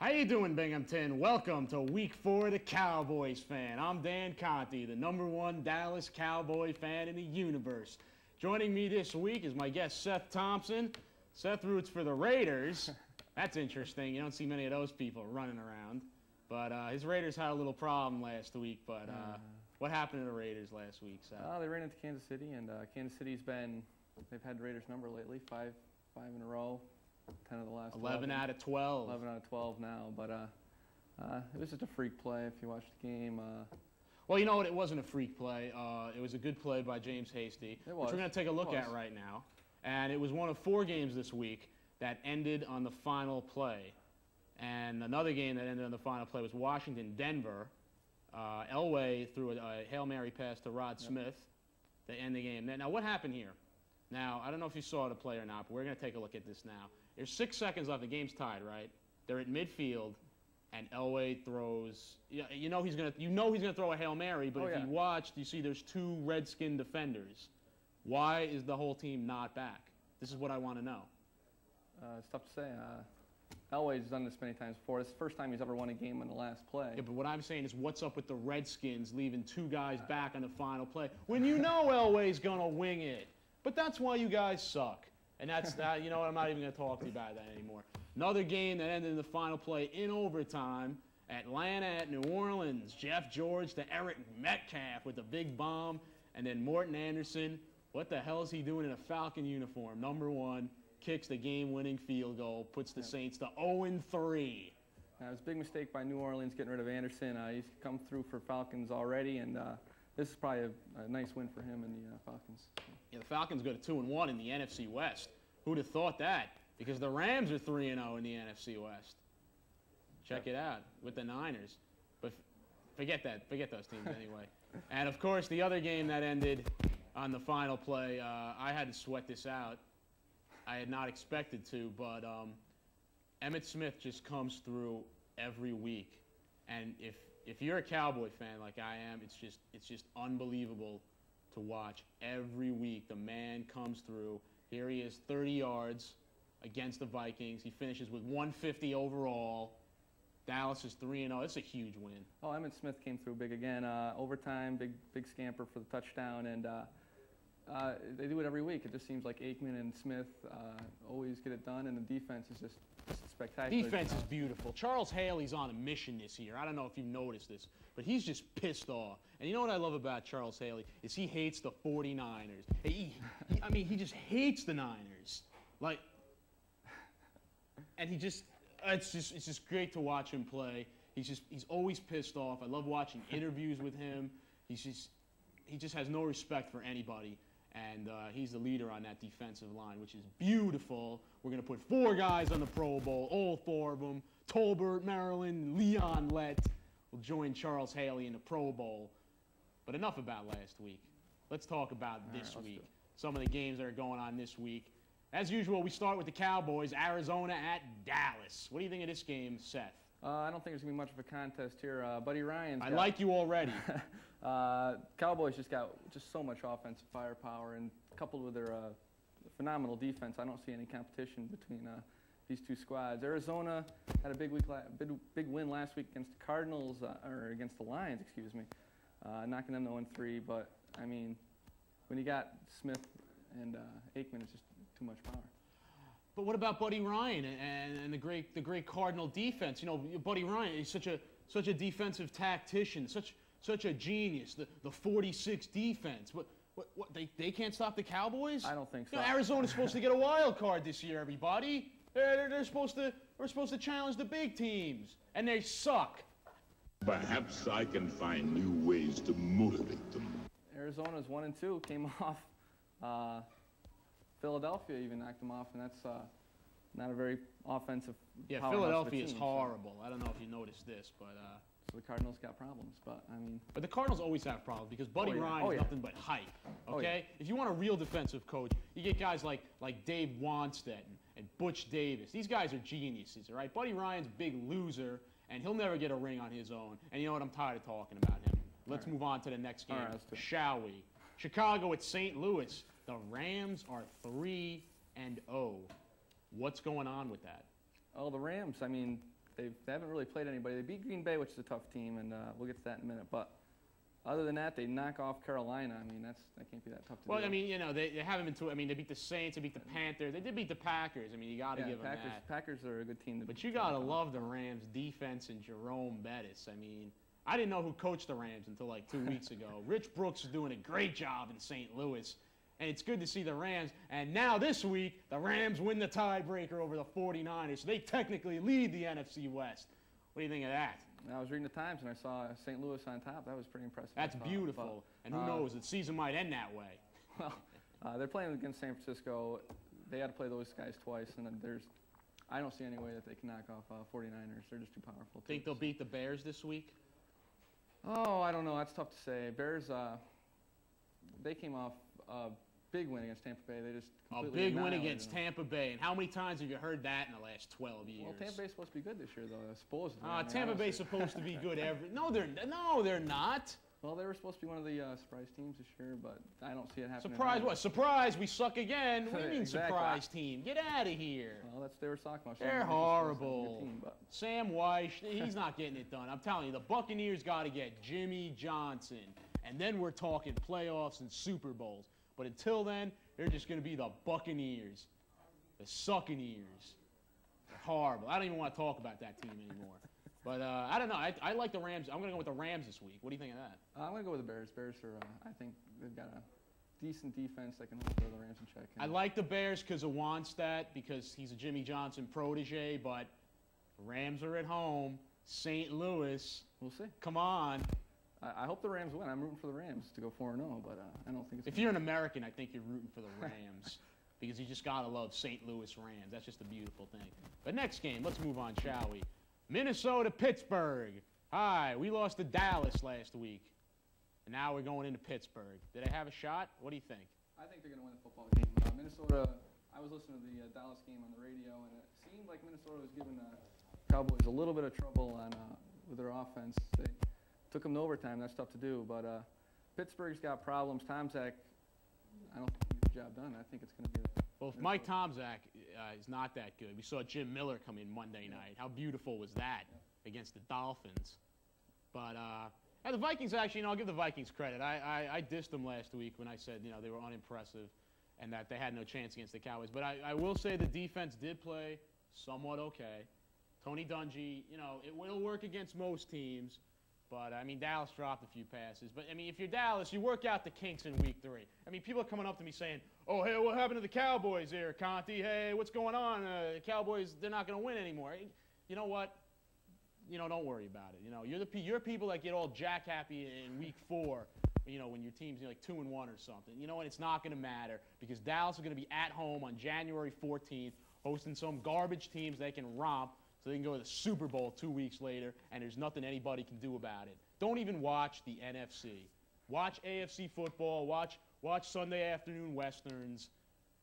How you doing, Binghamton? Welcome to Week 4 of the Cowboys Fan. I'm Dan Conti, the #1 Dallas Cowboy fan in the universe. Joining me this week is my guest, Seth Thompson. Seth roots for the Raiders. That's interesting. You don't see many of those people running around. But his Raiders had a little problem last week. But what happened to the Raiders last week, Seth? They ran into Kansas City, and Kansas City's they've had the Raiders' number lately, five in a row. 10 of the last 11 out of 12. 11 out of 12 now, but it was just a freak play if you watched the game. Well, you know what? It wasn't a freak play. It was a good play by James Hasty, which we're going to take a look at right now. And it was one of 4 games this week that ended on the final play. And another game that ended on the final play was Washington-Denver. Elway threw a Hail Mary pass to Rod Smith to end the game. Now, what happened here? Now, I don't know if you saw the play or not, but we're going to take a look at this now. There's 6 seconds left. The game's tied, right? They're at midfield, and Elway throws. You know he's gonna throw a Hail Mary, but if you watched, you see there's 2 Redskin defenders. Why is the whole team not back? This is what I want to know. It's tough to say. Elway's done this many times before. It's the first time he's ever won a game on the last play. Yeah, but what I'm saying is, what's up with the Redskins leaving 2 guys back on the final play when you know Elway's gonna wing it? But that's why you guys suck. And that's that. You know what? I'm not even going to talk to you about that anymore. Another game that ended in the final play in overtime. Atlanta at New Orleans. Jeff George to Eric Metcalf with a big bomb. And then Morton Anderson. What the hell is he doing in a Falcon uniform? #1. Kicks the game-winning field goal. Puts the Saints to 0-3. It was a big mistake by New Orleans getting rid of Anderson. He's come through for Falcons already. And this is probably a nice win for him and the Falcons. Yeah, the Falcons go to 2-1 in the NFC West. Who'd have thought that? Because the Rams are 3-0 in the NFC West. Check it out with the Niners. But forget that. Forget those teams anyway. And, of course, the other game that ended on the final play, I had to sweat this out. I had not expected to, but Emmitt Smith just comes through every week. And if you're a Cowboy fan like I am, it's just unbelievable to watch every week. The man comes through. Here he is, 30 yards against the Vikings. He finishes with 150 overall. Dallas is 3-0. It's a huge win. Oh, Emmitt Smith came through big again. Overtime, big scamper for the touchdown, and they do it every week. It just seems like Aikman and Smith always get it done, and the defense is just spectacular. Defense is beautiful. Charles Haley's on a mission this year. I don't know if you've noticed this, but he's just pissed off. And you know what I love about Charles Haley is he hates the 49ers. I mean, he just hates the Niners. Like, and it's just great to watch him play. He's always pissed off. I love watching interviews with him. He just has no respect for anybody. And he's the leader on that defensive line, which is beautiful. We're going to put 4 guys on the Pro Bowl, all 4 of them. Tolbert, Maryland, Leon Lett will join Charles Haley in the Pro Bowl. But enough about last week. Let's talk about this week. Some of the games that are going on this week. As usual, we start with the Cowboys, Arizona at Dallas. What do you think of this game, Seth? I don't think there's going to be much of a contest here. Buddy Ryan's I like you already. Cowboys just got so much offensive firepower, and coupled with their phenomenal defense, I don't see any competition between these 2 squads. Arizona had a big win last week against the Cardinals, or against the Lions, excuse me, knocking them to 0-3. But I mean, when you got Smith and Aikman, it's just too much power. But what about Buddy Ryan and the great Cardinal defense? You know, Buddy Ryan is such a defensive tactician, such a genius. The 46 defense. What they can't stop the Cowboys? I don't think so. You know, Arizona's supposed to get a wild card this year. Everybody, we're supposed to challenge the big teams, and they suck. Perhaps I can find new ways to motivate them. Arizona's 1-2, came off. Philadelphia even knocked them off, and that's not a very offensive. Yeah, powerhouse Philadelphia is team, horrible. I don't know if you noticed this, but so the Cardinals got problems. But I mean, but the Cardinals always have problems because Buddy Ryan is nothing but hype. Okay, if you want a real defensive coach, you get guys like Dave Wanstead and Butch Davis. These guys are geniuses, all right? Buddy Ryan's a big loser, and he'll never get a ring on his own. And you know what? I'm tired of talking about him. Let's move on to the next game, shall we? Chicago at St. Louis. The Rams are 3-0. What's going on with that? Oh, the Rams, I mean, they haven't really played anybody. They beat Green Bay, which is a tough team, and we'll get to that in a minute. But other than that, they knock off Carolina. I mean, that can't be that tough to do. Well, I mean, you know, they haven't been too. I mean, they beat the Saints, they beat the Panthers, they did beat the Packers. I mean, you got to give them that. Packers are a good team. But you got to love the Rams' defense and Jerome Bettis. I mean, I didn't know who coached the Rams until like 2 weeks ago. Rich Brooks is doing a great job in St. Louis. And it's good to see the Rams. And now this week, the Rams win the tiebreaker over the 49ers. So they technically lead the NFC West. What do you think of that? I was reading the Times, and I saw St. Louis on top. That was pretty impressive. That's beautiful. And who knows, the season might end that way. Well, they're playing against San Francisco. They had to play those guys twice, and I don't see any way that they can knock off 49ers. They're just too powerful. Think they'll beat the Bears this week? Oh, I don't know. That's tough to say. Bears, they came off a big win against Tampa Bay. They just a big win against Tampa Bay. And how many times have you heard that in the last 12 years? Well, Tampa Bay's supposed to be good this year, though, supposedly. Tampa Bay's supposed to be good every. No, they're not. Well, they were supposed to be one of the surprise teams this year, but I don't see it happening. Surprise what? Surprise, we suck again. What do you mean Exactly. surprise team? Get out of here. Well, they were talking about. They're horrible. Team, but. Sam Weiss, he's not getting it done. I'm telling you, the Buccaneers got to get Jimmy Johnson. And then we're talking playoffs and Super Bowls. But until then, they're just going to be the Buccaneers. The Succaneers. They're horrible. I don't even want to talk about that team anymore. But I don't know. I like the Rams. I'm going to go with the Rams this week. What do you think of that? I'm going to go with the Bears. Bears are, I think they've got a decent defense that can hold the Rams in check. I like the Bears because of Wannstedt, because he's a Jimmy Johnson protege, but the Rams are at home. St. Louis. We'll see. Come on. I hope the Rams win. I'm rooting for the Rams to go 4-0, but I don't think it's. If you're an American, I think you're rooting for the Rams because you just got to love St. Louis Rams. That's just a beautiful thing. But next game, let's move on, shall we? Minnesota, Pittsburgh. Hi, we lost to Dallas last week, and now we're going into Pittsburgh. Did they have a shot? What do you think? I think they're going to win the football game. Minnesota, I was listening to the Dallas game on the radio, and it seemed like Minnesota was giving the Cowboys a little bit of trouble with their offense. They took them to overtime. That's tough to do, but Pittsburgh's got problems. Tomczak, I don't think he gets the job done. I think it's going to be well, if Mike Tomczak is not that good, we saw Jim Miller come in Monday night. How beautiful was that against the Dolphins? But the Vikings, actually, I'll give the Vikings credit. I dissed them last week when I said, they were unimpressive and that they had no chance against the Cowboys. But I will say the defense did play somewhat okay. Tony Dungy, it will work against most teams. But, Dallas dropped a few passes. But, if you're Dallas, you work out the kinks in week 3. People are coming up to me saying, oh, hey, what happened to the Cowboys here, Conti? Hey, what's going on? The Cowboys, they're not going to win anymore. You know what? Don't worry about it. You're people that get all jack-happy in week 4, when your team's like 2-1 or something. You know what? It's not going to matter because Dallas is going to be at home on January 14th hosting some garbage teams they can romp. So they can go to the Super Bowl 2 weeks later, and there's nothing anybody can do about it. Don't even watch the NFC. Watch AFC football. Watch Sunday afternoon Westerns.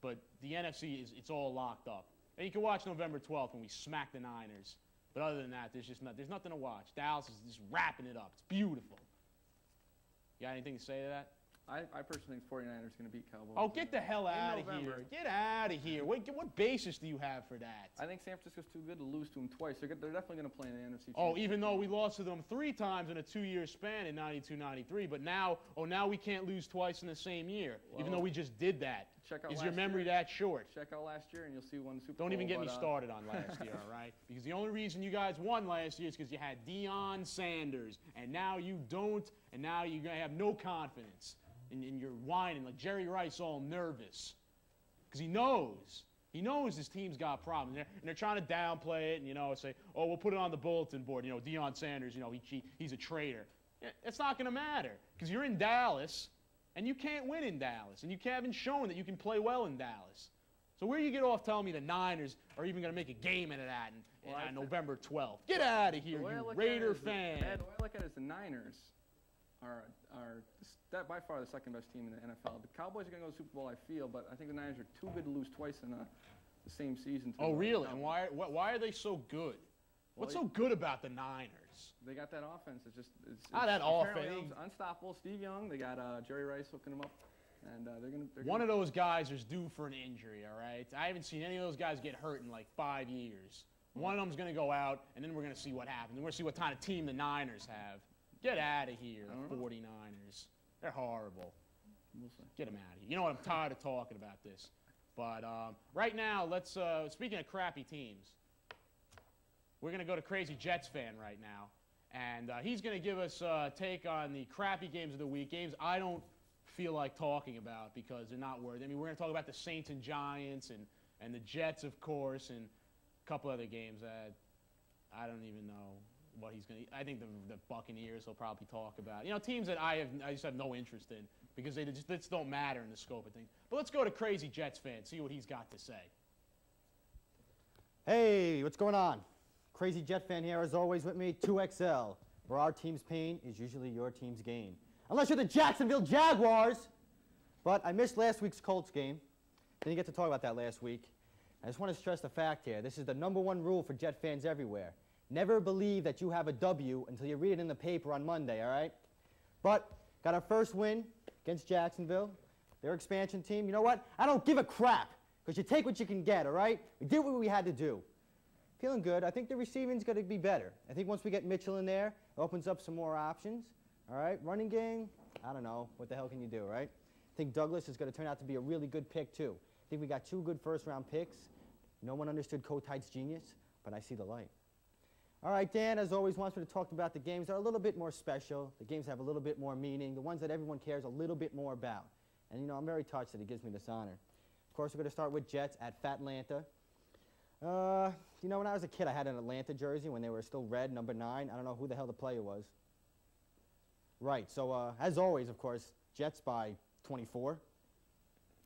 But the NFC, it's all locked up. And you can watch November 12th when we smack the Niners. But other than that, there's nothing to watch. Dallas is just wrapping it up. It's beautiful. You got anything to say to that? I personally think 49ers going to beat Cowboys. Oh, get the hell out of here. Get out of here. What basis do you have for that? I think San Francisco's too good to lose to them twice. They're definitely going to play in the NFC Championship. Oh, even though we lost to them 3 times in a 2-year span in 92-93, but now we can't lose twice in the same year, even though we just did that. Is your memory that short? Check out last year, and you'll see who won the Super Bowl. Don't even get me started on last year, all right? Because the only reason you guys won last year is because you had Deion Sanders, and now you don't, and now you're going to have no confidence. And you're whining like Jerry Rice, all nervous, because he knows his team's got problems, and they're trying to downplay it and say, oh, we'll put it on the bulletin board. Deion Sanders, he's a traitor. It's not going to matter because you're in Dallas, and you can't win in Dallas, and you haven't shown that you can play well in Dallas. So where do you get off telling me the Niners are even going to make a game out of that on November 12th? Get out of here, you Raider fan. The way I look at it is the Niners are by far the second best team in the NFL. The Cowboys are going to go to the Super Bowl, I feel, but I think the Niners are too good to lose twice in the same season. Oh, really? And why are they so good? What's so good about the Niners? They got that offense. It's that offense. Unstoppable. Steve Young. They got Jerry Rice hooking them up. And one of those guys is due for an injury, all right? I haven't seen any of those guys get hurt in like 5 years. One of them's going to go out, and then we're going to see what happens. We're going to see what kind of team the Niners have. Get out of here, the 49ers. They're horrible. Get them out of here. You know what? I'm tired of talking about this. But right now, let's, speaking of crappy teams, we're going to go to Crazy Jets Fan right now. And he's going to give us a take on the crappy games of the week, games I don't feel like talking about because they're not worth it. I mean, we're going to talk about the Saints and Giants and the Jets, of course, and a couple other games that I don't even know what he's going to. I think the Buccaneers he'll probably talk about. You know, teams that I just have no interest in because they just don't matter in the scope of things. But let's go to Crazy Jets Fan, see what he's got to say. Hey, what's going on? Crazy Jet Fan here, as always, with me, 2XL, where our team's pain is usually your team's gain. Unless you're the Jacksonville Jaguars. But I missed last week's Colts game. Didn't get to talk about that last week. I just want to stress the fact here. This is the #1 rule for Jet fans everywhere. Never believe that you have a W until you read it in the paper on Monday, all right? But got our first win against Jacksonville, their expansion team. You know what? I don't give a crap because you take what you can get, all right? We did what we had to do. Feeling good. I think the receiving's going to be better. I think once we get Mitchell in there, it opens up some more options. All right, running game, I don't know. What the hell can you do, right? I think Douglas is going to turn out to be a really good pick, too. I think we got 2 good first-round picks. No one understood Kotite's genius, but I see the light. All right, Dan, as always, wants me to talk about the games that are a little bit more special. The games have a little bit more meaning, the ones that everyone cares a little bit more about. And, you know, I'm very touched that he gives me this honor. Of course, we're going to start with Jets at Fatlanta. You know, when I was a kid, I had an Atlanta jersey when they were still red, number 9. I don't know who the hell the player was. Right, so as always, of course, Jets by 24.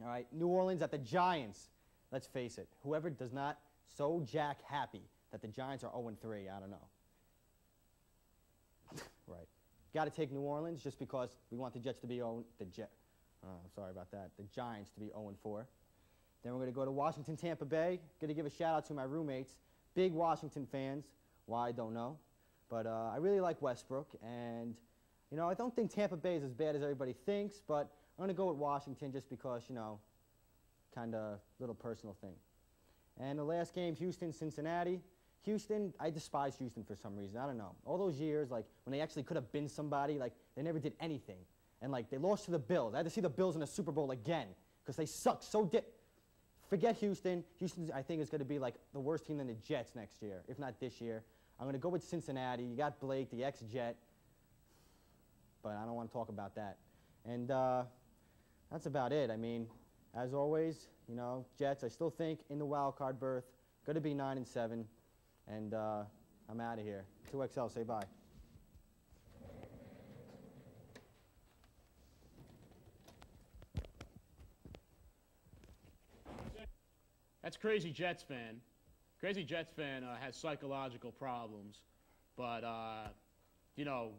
All right, New Orleans at the Giants. Let's face it, whoever does not so jack happy that the Giants are 0-3, I don't know. Right. Got to take New Orleans just because we want the Jets to be sorry about that. The Giants to be 0-4. Then we're going to go to Washington, Tampa Bay. Going to give a shout out to my roommates, big Washington fans. Why, I don't know. But I really like Westbrook. And, you know, I don't think Tampa Bay is as bad as everybody thinks. But I'm going to go with Washington just because, you know, kind of little personal thing. And the last game, Houston, Cincinnati. Houston, I despise Houston for some reason. I don't know. All those years, like, when they actually could have been somebody, like, they never did anything. And, like, they lost to the Bills. I had to see the Bills in the Super Bowl again because they suck so Forget Houston. Houston, I think, is going to be, like, the worst team than the Jets next year, if not this year. I'm going to go with Cincinnati. You got Blake, the ex-Jet. But I don't want to talk about that. And that's about it. I mean, as always, you know, Jets, I still think in the wild card berth, going to be 9-7. And I'm out of here. 2XL, say bye. That's Crazy Jets Fan. Crazy Jets Fan has psychological problems, but you know,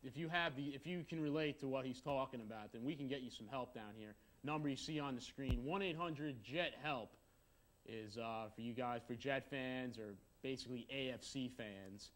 if you can relate to what he's talking about, then we can get you some help down here. Number you see on the screen, 1-800-JET-HELP, is for you guys, for Jet fans or basically AFC fans.